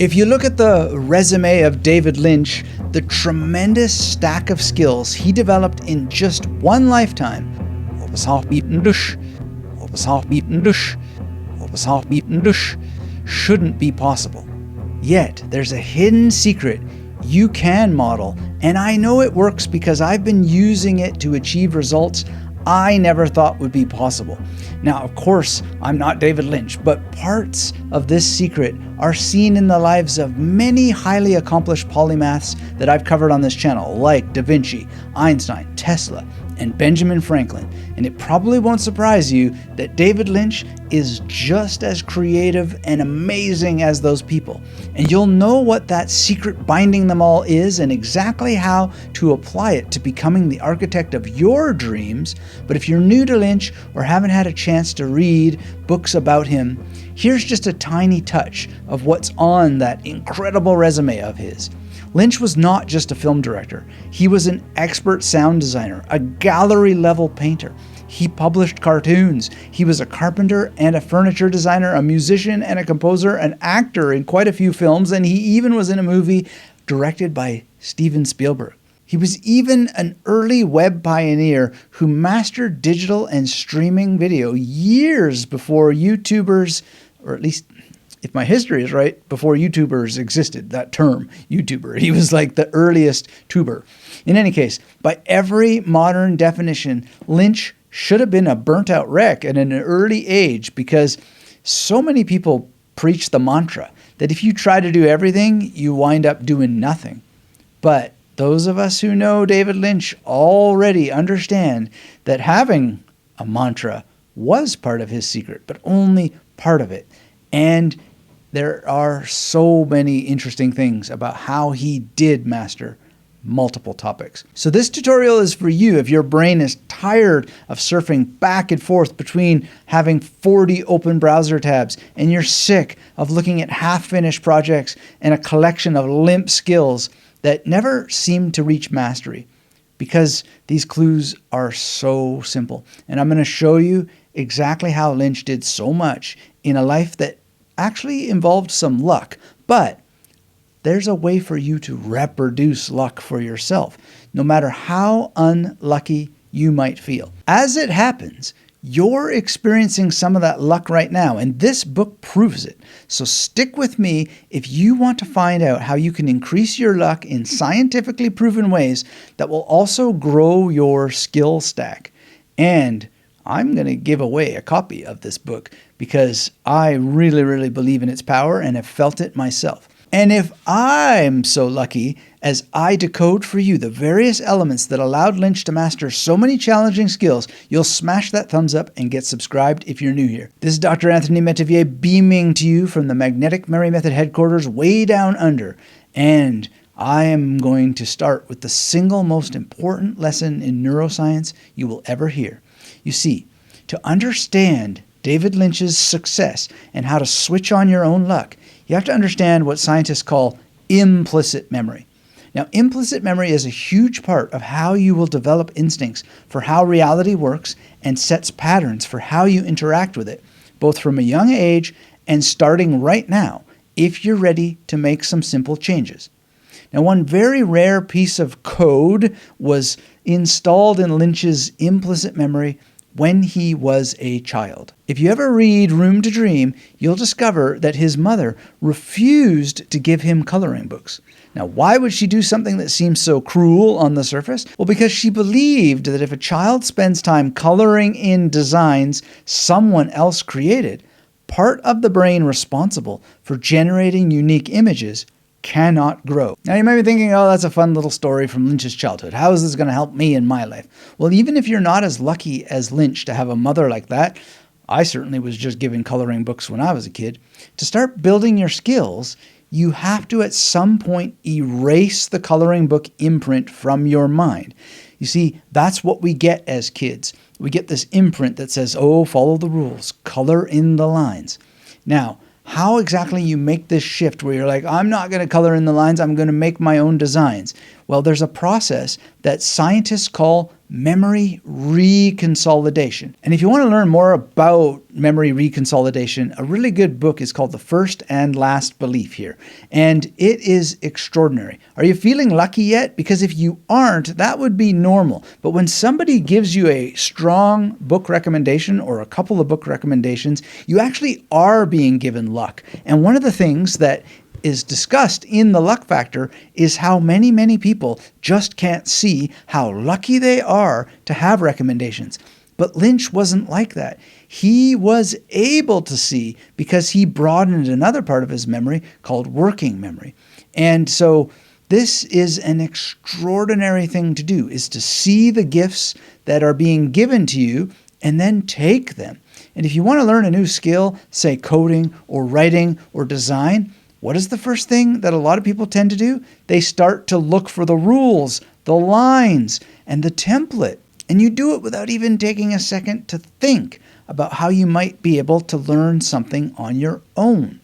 If you look at the resume of David Lynch, the tremendous stack of skills he developed in just one lifetime shouldn't be possible. Yet, there's a hidden secret you can model, and I know it works because I've been using it to achieve results I never thought would be possible. Now, of course, I'm not David Lynch, but parts of this secret are seen in the lives of many highly accomplished polymaths that I've covered on this channel, like Da Vinci, Einstein, Tesla, and Benjamin Franklin. And it probably won't surprise you that David Lynch is just as creative and amazing as those people. And you'll know what that secret binding them all is and exactly how to apply it to becoming the architect of your dreams. But if you're new to Lynch or haven't had a chance to read books about him, here's just a tiny touch of what's on that incredible resume of his. Lynch was not just a film director. He was an expert sound designer, a gallery-level painter. He published cartoons. He was a carpenter and a furniture designer, a musician and a composer, an actor in quite a few films, and he even was in a movie directed by Steven Spielberg. He was even an early web pioneer who mastered digital and streaming video years before YouTubers, or at least if my history is right, before YouTubers existed, that term, YouTuber. He was like the earliest tuber. In any case, by every modern definition, Lynch should have been a burnt-out wreck at an early age because so many people preach the mantra that if you try to do everything, you wind up doing nothing. But those of us who know David Lynch already understand that having a mantra was part of his secret, but only part of it. And there are so many interesting things about how he did master multiple topics. So this tutorial is for you if your brain is tired of surfing back and forth between having 40 open browser tabs and you're sick of looking at half-finished projects and a collection of limp skills that never seem to reach mastery, because these clues are so simple. And I'm going to show you exactly how Lynch did so much in a life that actually involved some luck, but there's a way for you to reproduce luck for yourself, no matter how unlucky you might feel. As it happens, you're experiencing some of that luck right now, and this book proves it. So stick with me if you want to find out how you can increase your luck in scientifically proven ways that will also grow your skill stack. And I'm going to give away a copy of this book because I really, really believe in its power and have felt it myself. And if I'm so lucky as I decode for you the various elements that allowed Lynch to master so many challenging skills, you'll smash that thumbs up and get subscribed if you're new here. This is Dr. Anthony Metivier beaming to you from the Magnetic Memory Method headquarters way down under. And I am going to start with the single most important lesson in neuroscience you will ever hear. You see, to understand David Lynch's success and how to switch on your own luck, you have to understand what scientists call implicit memory. Now, implicit memory is a huge part of how you will develop instincts for how reality works and sets patterns for how you interact with it, both from a young age and starting right now, if you're ready to make some simple changes. Now, one very rare piece of code was installed in Lynch's implicit memory when he was a child. If you ever read Room to Dream, you'll discover that his mother refused to give him coloring books. Now, why would she do something that seems so cruel on the surface? Well, because she believed that if a child spends time coloring in designs someone else created, part of the brain responsible for generating unique images cannot grow. Now you might be thinking, oh, that's a fun little story from Lynch's childhood. How is this going to help me in my life? Well, even if you're not as lucky as Lynch to have a mother like that, I certainly was just given coloring books when I was a kid. To start building your skills, you have to at some point erase the coloring book imprint from your mind. You see, that's what we get as kids. We get this imprint that says, oh, follow the rules, color in the lines. Now, how exactly you make this shift where you're like, I'm not going to color in the lines, I'm going to make my own designs. Well, there's a process that scientists call memory reconsolidation. And if you want to learn more about memory reconsolidation, a really good book is called The First and Last Belief here. And it is extraordinary. Are you feeling lucky yet? Because if you aren't, that would be normal. But when somebody gives you a strong book recommendation or a couple of book recommendations, you actually are being given luck. And one of the things that is discussed in the luck factor is how many people just can't see how lucky they are to have recommendations. But Lynch wasn't like that. He was able to see because he broadened another part of his memory called working memory. And so this is an extraordinary thing to do, is to see the gifts that are being given to you and then take them. And if you want to learn a new skill, say coding or writing or design, what is the first thing that a lot of people tend to do? They start to look for the rules, the lines, and the template. And you do it without even taking a second to think about how you might be able to learn something on your own.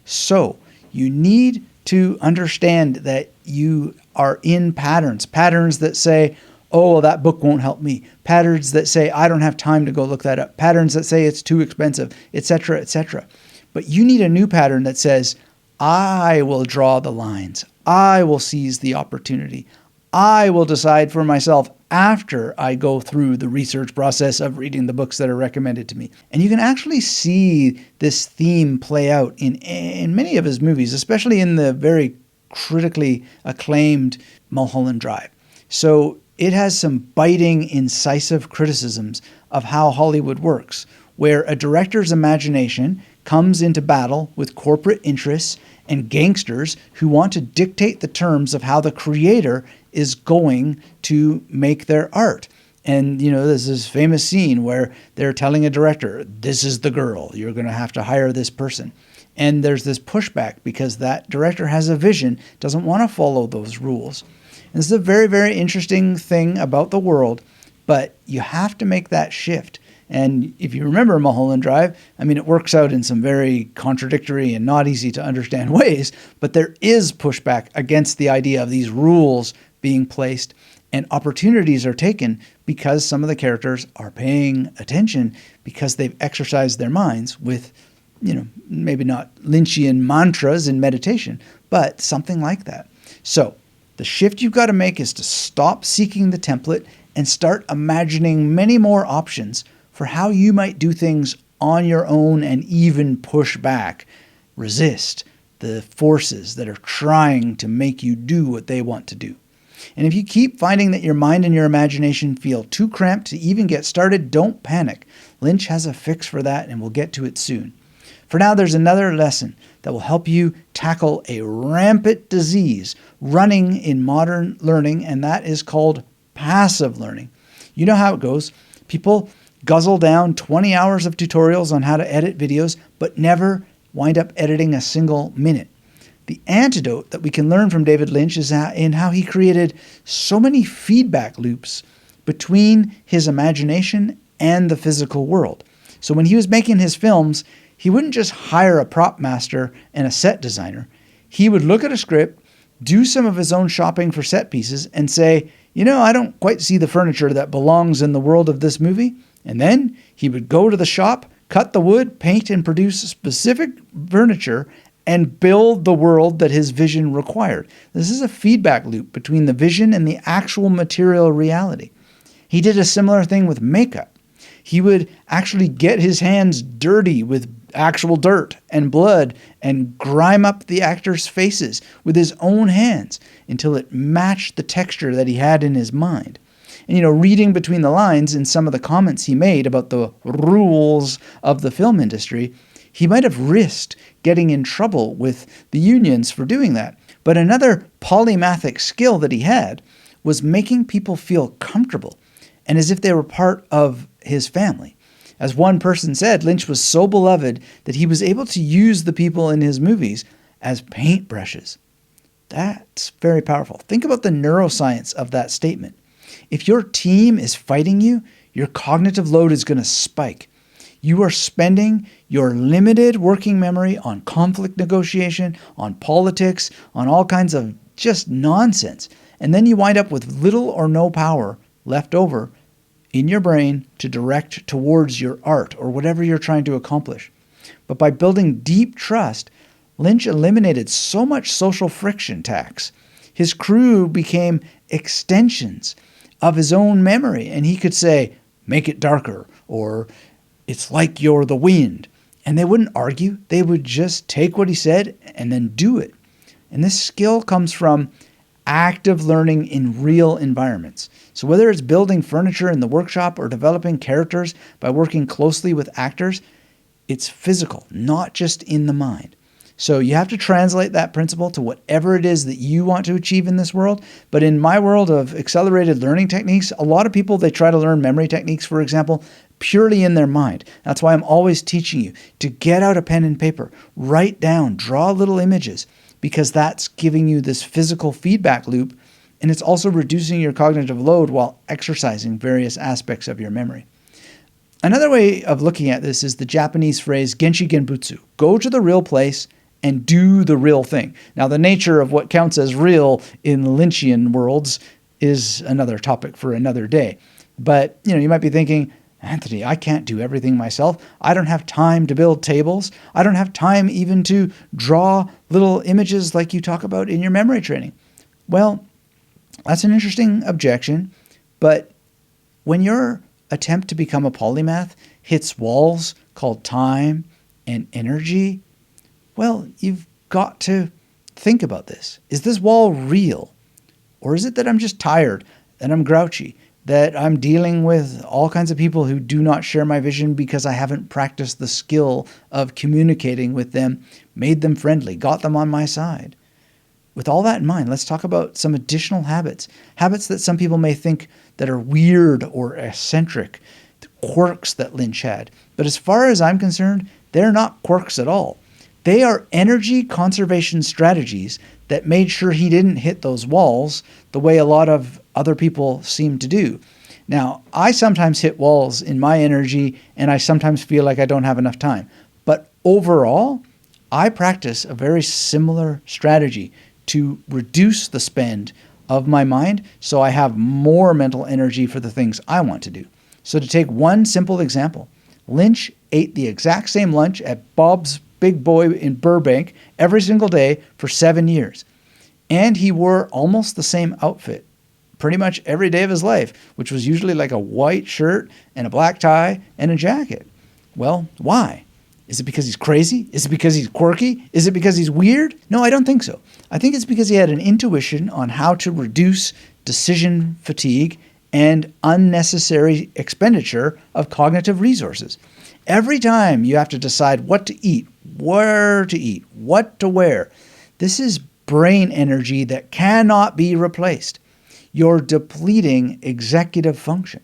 So you need to understand that you are in patterns that say, oh, well, that book won't help me. Patterns that say, I don't have time to go look that up. Patterns that say it's too expensive, etc., etc. But you need a new pattern that says, I will draw the lines. I will seize the opportunity. I will decide for myself after I go through the research process of reading the books that are recommended to me. And you can actually see this theme play out in many of his movies, especially in the very critically acclaimed Mulholland Drive. So it has some biting, incisive criticisms of how Hollywood works, where a director's imagination comes into battle with corporate interests and gangsters who want to dictate the terms of how the creator is going to make their art. And, there's this famous scene where they're telling a director, this is the girl, you're going to have to hire this person. And there's this pushback because that director has a vision, doesn't want to follow those rules. And this is a very, very interesting thing about the world, but you have to make that shift. And if you remember Mulholland Drive, it works out in some very contradictory and not easy to understand ways, but there is pushback against the idea of these rules being placed, and opportunities are taken because some of the characters are paying attention because they've exercised their minds with, maybe not Lynchian mantras in meditation, but something like that. So the shift you've got to make is to stop seeking the template and start imagining many more options for how you might do things on your own and even push back, resist the forces that are trying to make you do what they want to do. And if you keep finding that your mind and your imagination feel too cramped to even get started, don't panic. Lynch has a fix for that, and we'll get to it soon. For now, there's another lesson that will help you tackle a rampant disease running in modern learning, and that is called passive learning. You know how it goes. People guzzle down 20 hours of tutorials on how to edit videos, but never wind up editing a single minute. The antidote that we can learn from David Lynch is in how he created so many feedback loops between his imagination and the physical world. So when he was making his films, he wouldn't just hire a prop master and a set designer. He would look at a script, do some of his own shopping for set pieces, and say, I don't quite see the furniture that belongs in the world of this movie. And then he would go to the shop, cut the wood, paint, and produce specific furniture and build the world that his vision required. This is a feedback loop between the vision and the actual material reality. He did a similar thing with makeup. He would actually get his hands dirty with actual dirt and blood and grime up the actors' faces with his own hands until it matched the texture that he had in his mind. And, reading between the lines in some of the comments he made about the rules of the film industry, he might have risked getting in trouble with the unions for doing that. But another polymathic skill that he had was making people feel comfortable and as if they were part of his family. As one person said, Lynch was so beloved that he was able to use the people in his movies as paintbrushes. That's very powerful. Think about the neuroscience of that statement. If your team is fighting you, your cognitive load is going to spike. You are spending your limited working memory on conflict negotiation, on politics, on all kinds of just nonsense. And then you wind up with little or no power left over in your brain to direct towards your art or whatever you're trying to accomplish. But by building deep trust, Lynch eliminated so much social friction tax. His crew became extensions of his own memory, and he could say, make it darker, or it's like you're the wind. And they wouldn't argue. They would just take what he said and then do it. And this skill comes from active learning in real environments. So whether it's building furniture in the workshop or developing characters by working closely with actors, it's physical, not just in the mind. So you have to translate that principle to whatever it is that you want to achieve in this world. But in my world of accelerated learning techniques, a lot of people, they try to learn memory techniques, for example, purely in their mind. That's why I'm always teaching you to get out a pen and paper, write down, draw little images, because that's giving you this physical feedback loop, and it's also reducing your cognitive load while exercising various aspects of your memory. Another way of looking at this is the Japanese phrase Genshi Genbutsu. Go to the real place and do the real thing. Now, the nature of what counts as real in Lynchian worlds is another topic for another day. But, you might be thinking, Anthony, I can't do everything myself. I don't have time to build tables. I don't have time even to draw little images like you talk about in your memory training. Well, that's an interesting objection. But when your attempt to become a polymath hits walls called time and energy, well, you've got to think about this. Is this wall real? Or is it that I'm just tired, that I'm grouchy, that I'm dealing with all kinds of people who do not share my vision because I haven't practiced the skill of communicating with them, made them friendly, got them on my side? With all that in mind, let's talk about some additional habits that some people may think that are weird or eccentric, the quirks that Lynch had. But as far as I'm concerned, they're not quirks at all. They are energy conservation strategies that made sure he didn't hit those walls the way a lot of other people seem to do. Now, I sometimes hit walls in my energy, and I sometimes feel like I don't have enough time. But overall, I practice a very similar strategy to reduce the spend of my mind so I have more mental energy for the things I want to do. So to take one simple example, Lynch ate the exact same lunch at Bob's Big Boy in Burbank every single day for 7 years. And he wore almost the same outfit pretty much every day of his life, which was usually like a white shirt and a black tie and a jacket. Well, why? Is it because he's crazy? Is it because he's quirky? Is it because he's weird? No, I don't think so. I think it's because he had an intuition on how to reduce decision fatigue and unnecessary expenditure of cognitive resources. Every time you have to decide what to eat, where to eat, what to wear, this is brain energy that cannot be replaced. You're depleting executive function.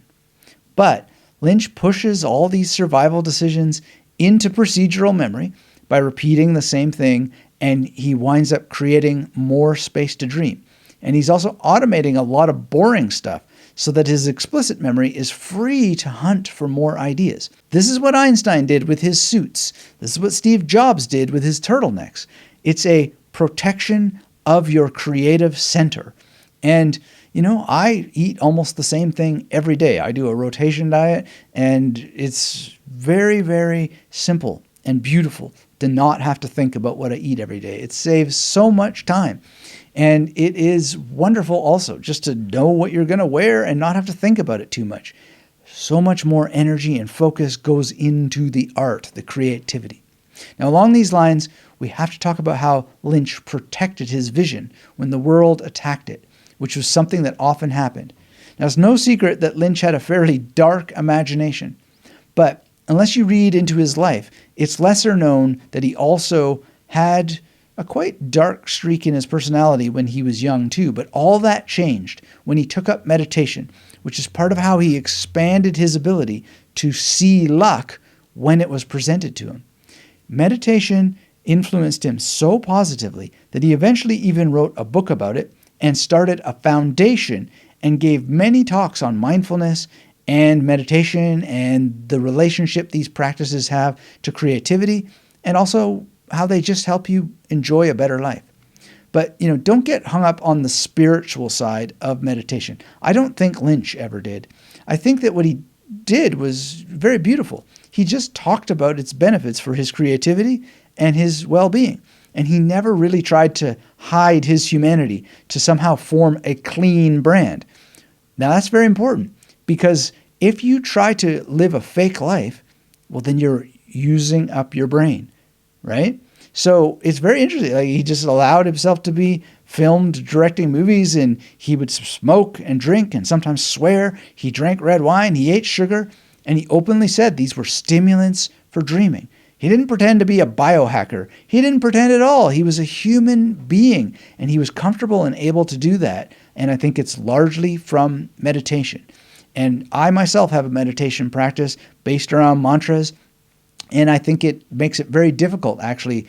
But Lynch pushes all these survival decisions into procedural memory by repeating the same thing, and he winds up creating more space to dream. And he's also automating a lot of boring stuff so that his explicit memory is free to hunt for more ideas. This is what Einstein did with his suits. This is what Steve Jobs did with his turtlenecks. It's a protection of your creative center. And, I eat almost the same thing every day. I do a rotation diet, and it's very, very simple and beautiful to not have to think about what I eat every day. It saves so much time. And it is wonderful also just to know what you're going to wear and not have to think about it too much. So much more energy and focus goes into the art, the creativity. Now, along these lines, we have to talk about how Lynch protected his vision when the world attacked it, which was something that often happened. Now, it's no secret that Lynch had a fairly dark imagination, but unless you read into his life, it's lesser known that he also had a quite dark streak in his personality when he was young too. But all that changed when he took up meditation, which is part of how he expanded his ability to see luck when it was presented to him. Meditation influenced him so positively that he eventually even wrote a book about it and started a foundation and gave many talks on mindfulness and meditation and the relationship these practices have to creativity, and also how they just help you enjoy a better life. But, don't get hung up on the spiritual side of meditation. I don't think Lynch ever did. I think that what he did was very beautiful. He just talked about its benefits for his creativity and his well-being. And he never really tried to hide his humanity to somehow form a clean brand. Now, that's very important, because if you try to live a fake life, well, then you're using up your brain, right? So it's very interesting. Like, he just allowed himself to be filmed directing movies, and he would smoke and drink and sometimes swear. He drank red wine, he ate sugar, and he openly said these were stimulants for dreaming. He didn't pretend to be a biohacker. He didn't pretend at all. He was a human being, and he was comfortable and able to do that. And I think it's largely from meditation. And I myself have a meditation practice based around mantras, and I think it makes it very difficult, actually,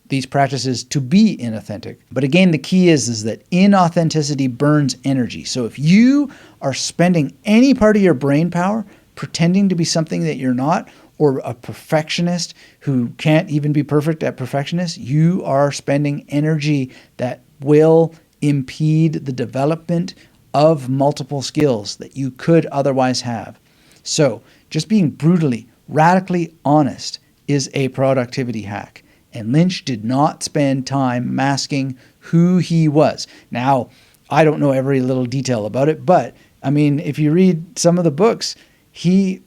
these practices to be inauthentic. But again, the key is that inauthenticity burns energy. So if you are spending any part of your brain power pretending to be something that you're not, or a perfectionist who can't even be perfect at perfectionist, you are spending energy that will impede the development of multiple skills that you could otherwise have. So just being brutally, radically honest is a productivity hack. And Lynch did not spend time masking who he was. Now, I don't know every little detail about it, but I mean, if you read some of the books, he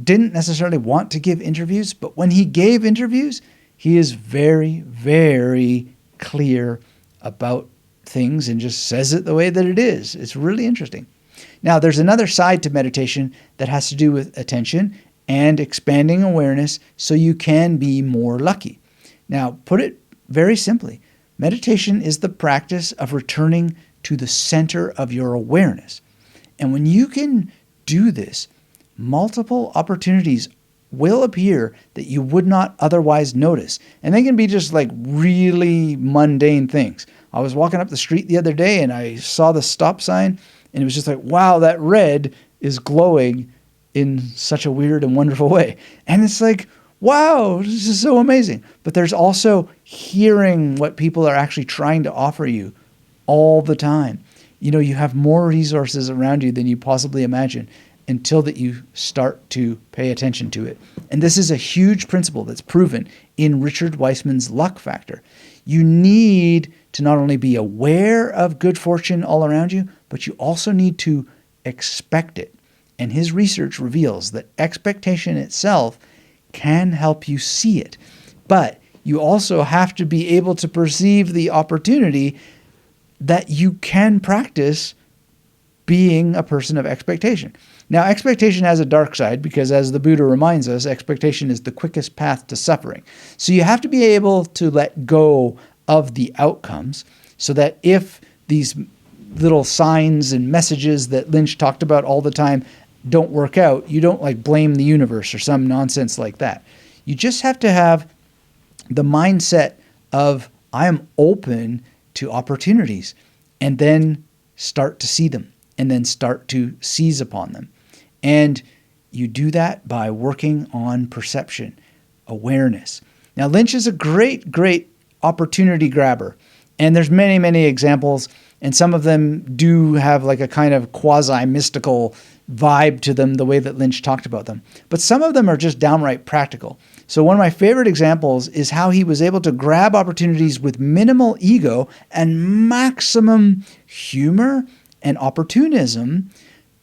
didn't necessarily want to give interviews, but when he gave interviews, he is very, very clear about things and just says it the way that it is. It's really interesting. Now, there's another side to meditation that has to do with attention and expanding awareness so you can be more lucky. Now, put it very simply, meditation is the practice of returning to the center of your awareness. And when you can do this, multiple opportunities will appear that you would not otherwise notice. And they can be just like really mundane things. I was walking up the street the other day and I saw the stop sign, and it was just like, wow, that red is glowing in such a weird and wonderful way. And it's like, wow, this is so amazing. But there's also hearing what people are actually trying to offer you all the time. You have more resources around you than you possibly imagine, until that you start to pay attention to it. And this is a huge principle that's proven in Richard Weissman's luck factor. You need to not only be aware of good fortune all around you, but you also need to expect it. And his research reveals that expectation itself can help you see it. But you also have to be able to perceive the opportunity that you can practice being a person of expectation. Now, expectation has a dark side because, as the Buddha reminds us, expectation is the quickest path to suffering. So you have to be able to let go of the outcomes so that if these little signs and messages that Lynch talked about all the time don't work out, you don't blame the universe or some nonsense like that. You just have to have the mindset of, I am open to opportunities, and then start to see them and then start to seize upon them. And you do that by working on perception, awareness. Now, Lynch is a great, great opportunity grabber. And there's many, many examples. And some of them do have a kind of quasi-mystical vibe to them, the way that Lynch talked about them. But some of them are just downright practical. So one of my favorite examples is how he was able to grab opportunities with minimal ego and maximum humor and opportunism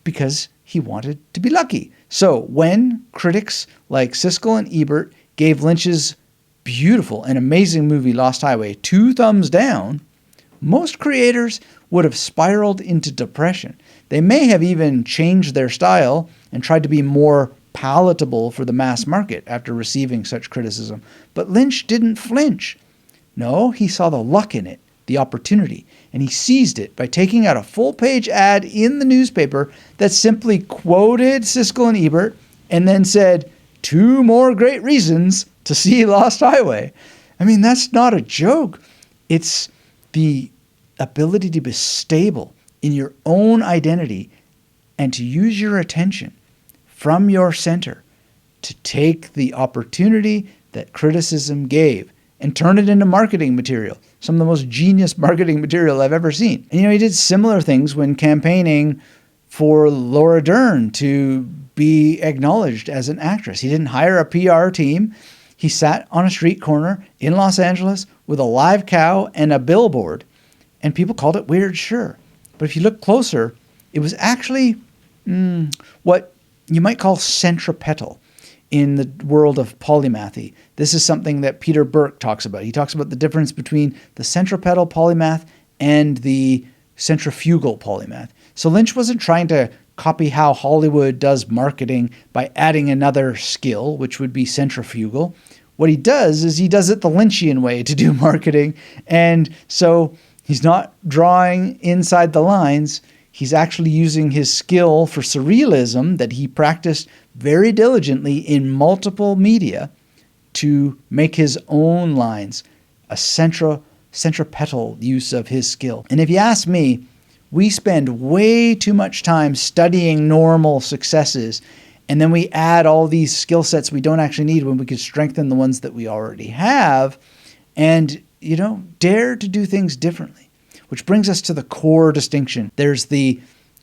because he wanted to be lucky. So when critics like Siskel and Ebert gave Lynch's beautiful and amazing movie Lost Highway 2 thumbs down, most creators would have spiraled into depression. They may have even changed their style and tried to be more palatable for the mass market after receiving such criticism. But Lynch didn't flinch. No, he saw the luck in it, the opportunity, and he seized it by taking out a full-page ad in the newspaper that simply quoted Siskel and Ebert and then said, 2 more great reasons to see Lost Highway. I mean, that's not a joke. It's the ability to be stable in your own identity and to use your attention from your center to take the opportunity that criticism gave and turn it into marketing material. Some of the most genius marketing material I've ever seen. And he did similar things when campaigning for Laura Dern to be acknowledged as an actress. He didn't hire a PR team. He sat on a street corner in Los Angeles with a live cow and a billboard, and people called it weird, sure. But if you look closer, it was actually what you might call centripetal in the world of polymathy. This is something that Peter Burke talks about. He talks about the difference between the centripetal polymath and the centrifugal polymath. So Lynch wasn't trying to copy how Hollywood does marketing by adding another skill, which would be centrifugal. What he does is he does it the Lynchian way to do marketing. And so he's not drawing inside the lines. He's actually using his skill for surrealism that he practiced very diligently in multiple media to make his own lines, a centripetal use of his skill. And if you ask me, we spend way too much time studying normal successes, and then we add all these skill sets we don't actually need when we could strengthen the ones that we already have and, dare to do things differently. Which brings us to the core distinction. There's the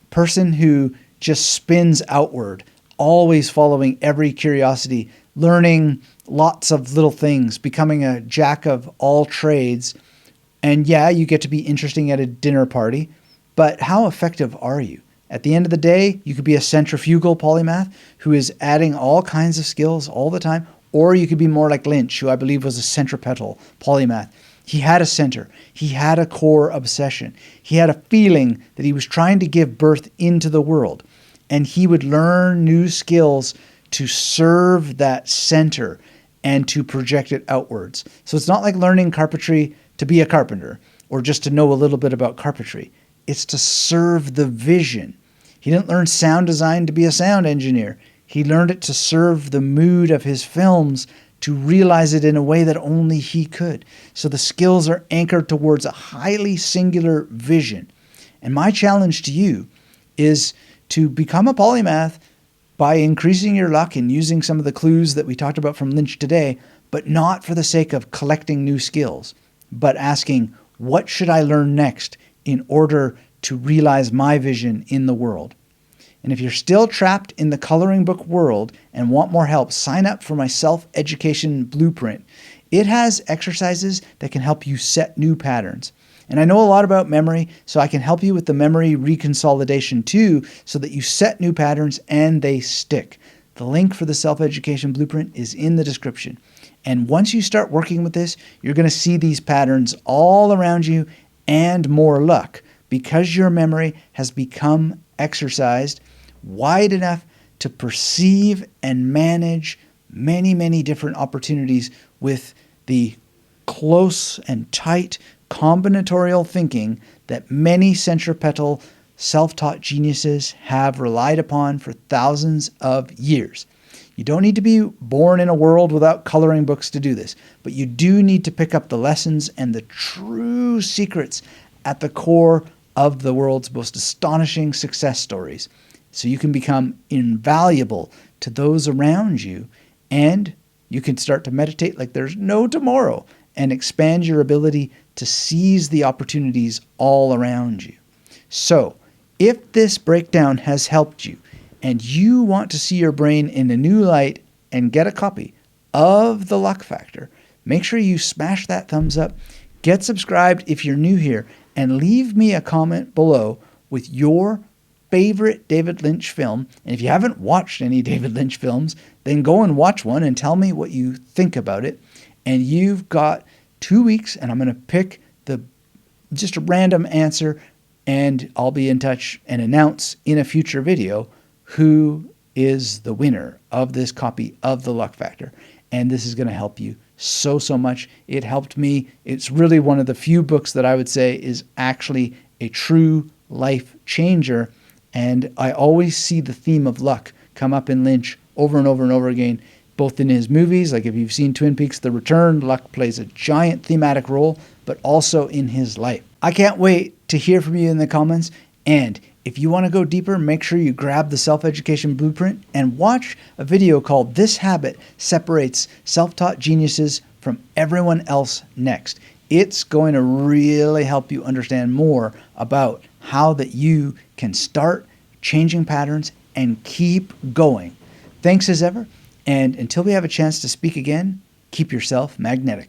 person who just spins outward, always following every curiosity, learning lots of little things, becoming a jack of all trades. And yeah, you get to be interesting at a dinner party, but how effective are you? At the end of the day, you could be a centrifugal polymath who is adding all kinds of skills all the time, or you could be more like Lynch, who I believe was a centripetal polymath. He had a center. He had a core obsession. He had a feeling that he was trying to give birth into the world, and he would learn new skills to serve that center and to project it outwards. So it's not like learning carpentry to be a carpenter or just to know a little bit about carpentry. It's to serve the vision. He didn't learn sound design to be a sound engineer. He learned it to serve the mood of his films, to realize it in a way that only he could. So the skills are anchored towards a highly singular vision. And my challenge to you is to become a polymath by increasing your luck and using some of the clues that we talked about from Lynch today, but not for the sake of collecting new skills, but asking, what should I learn next in order to realize my vision in the world? And if you're still trapped in the coloring book world and want more help, sign up for my self-education blueprint. It has exercises that can help you set new patterns. And I know a lot about memory, so I can help you with the memory reconsolidation too, so that you set new patterns and they stick. The link for the self-education blueprint is in the description. And once you start working with this, you're going to see these patterns all around you and more luck, because your memory has become exercised wide enough to perceive and manage many, many different opportunities with the close and tight combinatorial thinking that many centripetal self-taught geniuses have relied upon for thousands of years. You don't need to be born in a world without coloring books to do this, but you do need to pick up the lessons and the true secrets at the core of the world's most astonishing success stories, so you can become invaluable to those around you, and you can start to meditate like there's no tomorrow and expand your ability to seize the opportunities all around you. So, if this breakdown has helped you and you want to see your brain in a new light and get a copy of The Luck Factor, make sure you smash that thumbs up, get subscribed if you're new here, and leave me a comment below with your favorite David Lynch film. And if you haven't watched any David Lynch films, then go and watch one and tell me what you think about it. And you've got 2 weeks, and I'm going to pick just a random answer, and I'll be in touch and announce in a future video who is the winner of this copy of The Luck Factor. And this is going to help you so much. It helped me. It's really one of the few books that I would say is actually a true life changer. And I always see the theme of luck come up in Lynch over and over and over again, both in his movies, like if you've seen Twin Peaks: The Return, luck plays a giant thematic role, but also in his life. I can't wait to hear from you in the comments. And if you want to go deeper, make sure you grab the self-education blueprint and watch a video called "This Habit Separates Self-Taught Geniuses from from everyone else next. It's going to really help you understand more about how that you can start changing patterns and keep going. Thanks as ever, and until we have a chance to speak again, keep yourself magnetic.